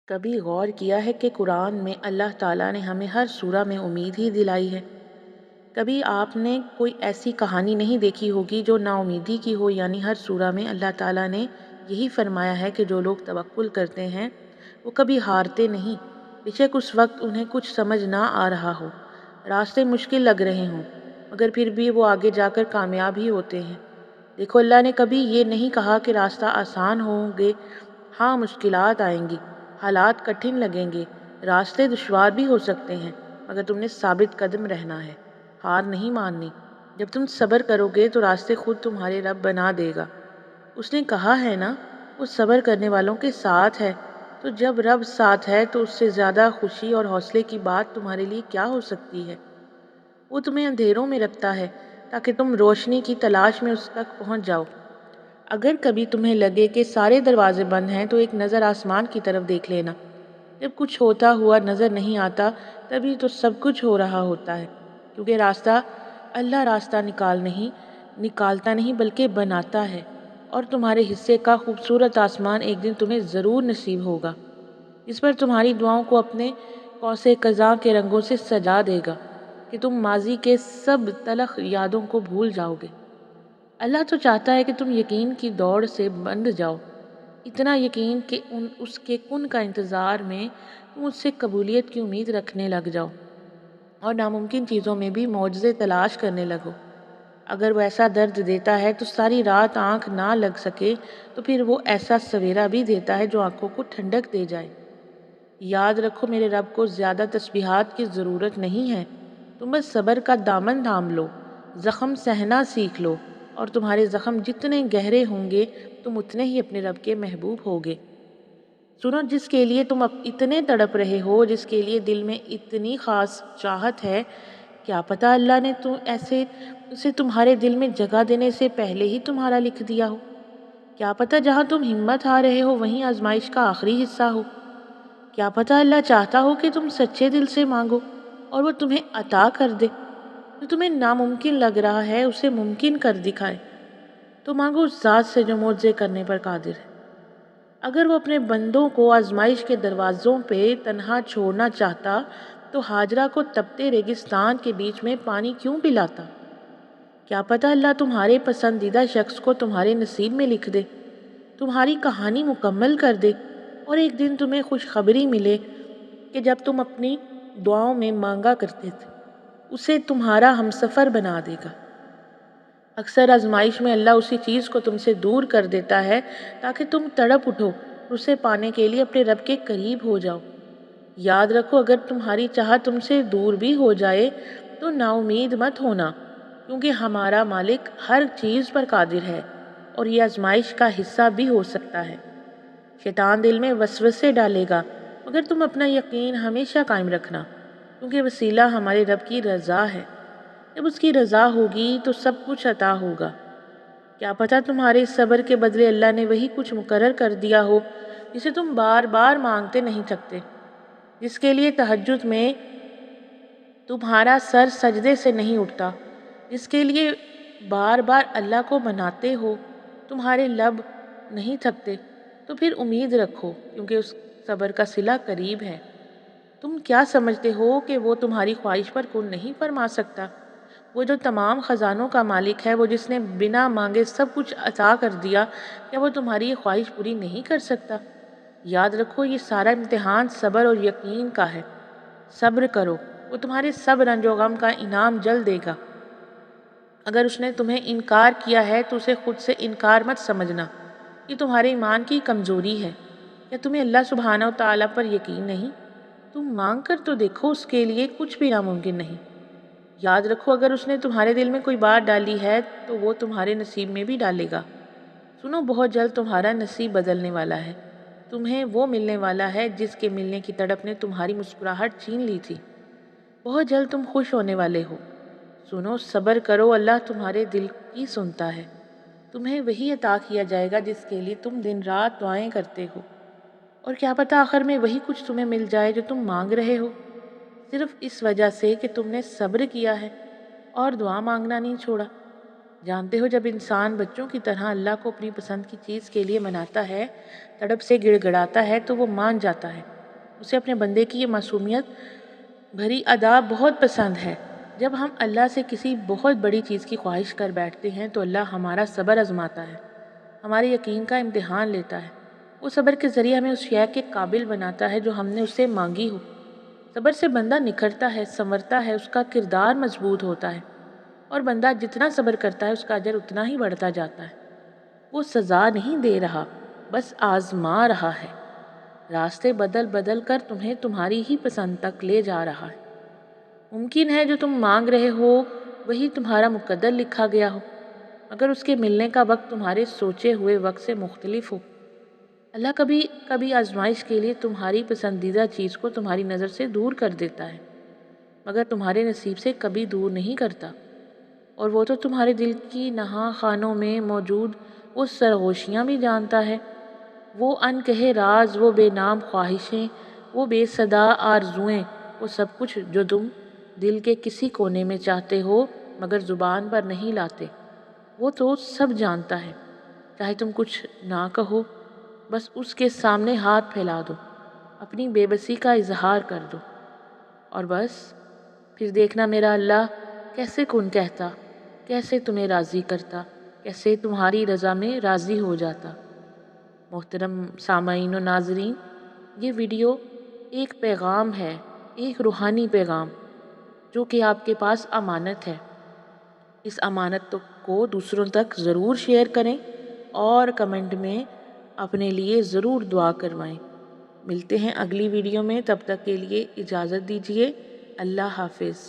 کبھی غور کیا ہے کہ قرآن میں اللہ تعالیٰ نے ہمیں ہر سورہ میں امید ہی دلائی ہے؟ کبھی آپ نے کوئی ایسی کہانی نہیں دیکھی ہوگی جو نا امیدی کی ہو، یعنی ہر سورہ میں اللہ تعالیٰ نے یہی فرمایا ہے کہ جو لوگ توکل کرتے ہیں وہ کبھی ہارتے نہیں، بے شک اس وقت انہیں کچھ سمجھ نہ آ رہا ہو، راستے مشکل لگ رہے ہوں، مگر پھر بھی وہ آگے جا کر کامیاب ہی ہوتے ہیں۔ دیکھو، اللہ نے کبھی یہ نہیں کہا کہ راستہ آسان ہوں گے، ہاں مشکلات آئیں گی، حالات کٹھن لگیں گے، راستے دشوار بھی ہو سکتے ہیں، مگر تم نے ثابت قدم رہنا ہے، ہار نہیں ماننی۔ جب تم صبر کرو گے تو راستے خود تمہارے رب بنا دے گا۔ اس نے کہا ہے نا، وہ صبر کرنے والوں کے ساتھ ہے۔ تو جب رب ساتھ ہے تو اس سے زیادہ خوشی اور حوصلے کی بات تمہارے لیے کیا ہو سکتی ہے؟ وہ تمہیں اندھیروں میں رکھتا ہے تاکہ تم روشنی کی تلاش میں اس تک پہنچ جاؤ۔ اگر کبھی تمہیں لگے کہ سارے دروازے بند ہیں تو ایک نظر آسمان کی طرف دیکھ لینا۔ جب کچھ ہوتا ہوا نظر نہیں آتا تبھی تو سب کچھ ہو رہا ہوتا ہے، کیونکہ اللہ راستہ نکالتا نہیں بلکہ بناتا ہے، اور تمہارے حصے کا خوبصورت آسمان ایک دن تمہیں ضرور نصیب ہوگا، جس پر تمہاری دعاؤں کو اپنے قوس قزح کے رنگوں سے سجا دے گا کہ تم ماضی کے سب تلخ یادوں کو بھول جاؤ گے۔ اللہ تو چاہتا ہے کہ تم یقین کی دوڑ سے بندھ جاؤ، اتنا یقین کہ اس کے کن کا انتظار میں تم اس سے قبولیت کی امید رکھنے لگ جاؤ اور ناممکن چیزوں میں بھی معجزے تلاش کرنے لگو۔ اگر وہ ایسا درد دیتا ہے تو ساری رات آنکھ نہ لگ سکے تو پھر وہ ایسا سویرا بھی دیتا ہے جو آنکھوں کو ٹھنڈک دے جائے۔ یاد رکھو، میرے رب کو زیادہ تسبیحات کی ضرورت نہیں ہے، تم بس صبر کا دامن تھام لو، زخم سہنا سیکھ لو، اور تمہارے زخم جتنے گہرے ہوں گے تم اتنے ہی اپنے رب کے محبوب ہوگے۔ سنو، جس کے لیے تم اب اتنے تڑپ رہے ہو، جس کے لیے دل میں اتنی خاص چاہت ہے، کیا پتہ اللہ نے اسے تمہارے دل میں جگہ دینے سے پہلے ہی تمہارا لکھ دیا ہو۔ کیا پتہ جہاں تم ہمت ہار رہے ہو وہیں آزمائش کا آخری حصہ ہو۔ کیا پتہ اللہ چاہتا ہو کہ تم سچے دل سے مانگو اور وہ تمہیں عطا کر دے، جو تمہیں ناممکن لگ رہا ہے اسے ممکن کر دکھائے۔ تو مانگو اس ذات سے جو معجزے کرنے پر قادر ہے۔ اگر وہ اپنے بندوں کو آزمائش کے دروازوں پہ تنہا چھوڑنا چاہتا تو ہاجرہ کو تپتے ریگستان کے بیچ میں پانی کیوں پلاتا؟ کیا پتہ اللہ تمہارے پسندیدہ شخص کو تمہارے نصیب میں لکھ دے، تمہاری کہانی مکمل کر دے، اور ایک دن تمہیں خوشخبری ملے کہ جب تم اپنی دعاؤں میں مانگا کرتے تھے اسے تمہارا ہمسفر بنا دے گا۔ اکثر آزمائش میں اللہ اسی چیز کو تم سے دور کر دیتا ہے تاکہ تم تڑپ اٹھو اور اسے پانے کے لیے اپنے رب کے قریب ہو جاؤ۔ یاد رکھو، اگر تمہاری چاہت تم سے دور بھی ہو جائے تو نا امید مت ہونا، کیونکہ ہمارا مالک ہر چیز پر قادر ہے اور یہ آزمائش کا حصہ بھی ہو سکتا ہے۔ شیطان دل میں وسوسے ڈالے گا، مگر تم اپنا یقین ہمیشہ قائم رکھنا، کیونکہ وسیلہ ہمارے رب کی رضا ہے۔ جب اس کی رضا ہوگی تو سب کچھ عطا ہوگا۔ کیا پتہ تمہارے صبر کے بدلے اللہ نے وہی کچھ مقرر کر دیا ہو جسے تم بار بار مانگتے نہیں تھکتے، جس کے لیے تہجد میں تمہارا سر سجدے سے نہیں اٹھتا، جس کے لیے بار بار اللہ کو مناتے ہو تمہارے لب نہیں تھکتے۔ تو پھر امید رکھو، کیونکہ اس صبر کا صلہ قریب ہے۔ تم کیا سمجھتے ہو کہ وہ تمہاری خواہش پر کن نہیں فرما سکتا؟ وہ جو تمام خزانوں کا مالک ہے، وہ جس نے بنا مانگے سب کچھ عطا کر دیا، کیا وہ تمہاری یہ خواہش پوری نہیں کر سکتا؟ یاد رکھو، یہ سارا امتحان صبر اور یقین کا ہے۔ صبر کرو، وہ تمہارے سب رنج و غم کا انعام جلد دے گا۔ اگر اس نے تمہیں انکار کیا ہے تو اسے خود سے انکار مت سمجھنا، یہ تمہارے ایمان کی کمزوری ہے۔ کیا تمہیں اللہ سبحانہ و تعالیٰ پر یقین نہیں؟ تم مانگ کر تو دیکھو، اس کے لیے کچھ بھی ناممکن نہیں۔ یاد رکھو، اگر اس نے تمہارے دل میں کوئی بات ڈالی ہے تو وہ تمہارے نصیب میں بھی ڈالے گا۔ سنو، بہت جلد تمہارا نصیب بدلنے والا ہے، تمہیں وہ ملنے والا ہے جس کے ملنے کی تڑپ نے تمہاری مسکراہٹ چھین لی تھی۔ بہت جلد تم خوش ہونے والے ہو۔ سنو، صبر کرو، اللہ تمہارے دل کی سنتا ہے، تمہیں وہی عطا کیا جائے گا جس کے لیے تم دن رات دعائیں کرتے ہو، اور کیا پتہ آخر میں وہی کچھ تمہیں مل جائے جو تم مانگ رہے ہو، صرف اس وجہ سے کہ تم نے صبر کیا ہے اور دعا مانگنا نہیں چھوڑا۔ جانتے ہو، جب انسان بچوں کی طرح اللہ کو اپنی پسند کی چیز کے لیے مناتا ہے، تڑپ سے گڑ گڑاتا ہے، تو وہ مان جاتا ہے اسے اپنے بندے کی یہ معصومیت بھری ادا بہت پسند ہے۔ جب ہم اللہ سے کسی بہت بڑی چیز کی خواہش کر بیٹھتے ہیں تو اللہ ہمارا صبر آزماتا ہے، ہمارے یقین کا امتحان لیتا ہے۔ وہ صبر کے ذریعے ہمیں اس شے کے قابل بناتا ہے جو ہم نے اسے مانگی ہو۔ صبر سے بندہ نکھرتا ہے، سنورتا ہے، اس کا کردار مضبوط ہوتا ہے، اور بندہ جتنا صبر کرتا ہے اس کا اجر اتنا ہی بڑھتا جاتا ہے۔ وہ سزا نہیں دے رہا، بس آزما رہا ہے، راستے بدل بدل کر تمہیں تمہاری ہی پسند تک لے جا رہا ہے۔ ممکن ہے جو تم مانگ رہے ہو وہی تمہارا مقدر لکھا گیا ہو، مگر اس کے ملنے کا وقت تمہارے سوچے ہوئے وقت سے مختلف ہو۔ اللہ کبھی کبھی آزمائش کے لیے تمہاری پسندیدہ چیز کو تمہاری نظر سے دور کر دیتا ہے، مگر تمہارے نصیب سے کبھی دور نہیں کرتا، اور وہ تو تمہارے دل کی نہاں خانوں میں موجود وہ سرگوشیاں بھی جانتا ہے، وہ ان کہے راز، وہ بے نام خواہشیں، وہ بے صدا آرزوئیں، وہ سب کچھ جو تم دل کے کسی کونے میں چاہتے ہو مگر زبان پر نہیں لاتے، وہ تو سب جانتا ہے۔ چاہے تم کچھ نہ کہو، بس اس کے سامنے ہاتھ پھیلا دو، اپنی بے بسی کا اظہار کر دو، اور بس پھر دیکھنا میرا اللہ کیسے کن کہتا، کیسے تمہیں راضی کرتا، کیسے تمہاری رضا میں راضی ہو جاتا۔ محترم سامعین و ناظرین، یہ ویڈیو ایک پیغام ہے، ایک روحانی پیغام، جو کہ آپ کے پاس امانت ہے۔ اس امانت کو دوسروں تک ضرور شیئر کریں اور کمنٹ میں اپنے لیے ضرور دعا کروائیں۔ ملتے ہیں اگلی ویڈیو میں، تب تک کے لیے اجازت دیجیے۔ اللہ حافظ۔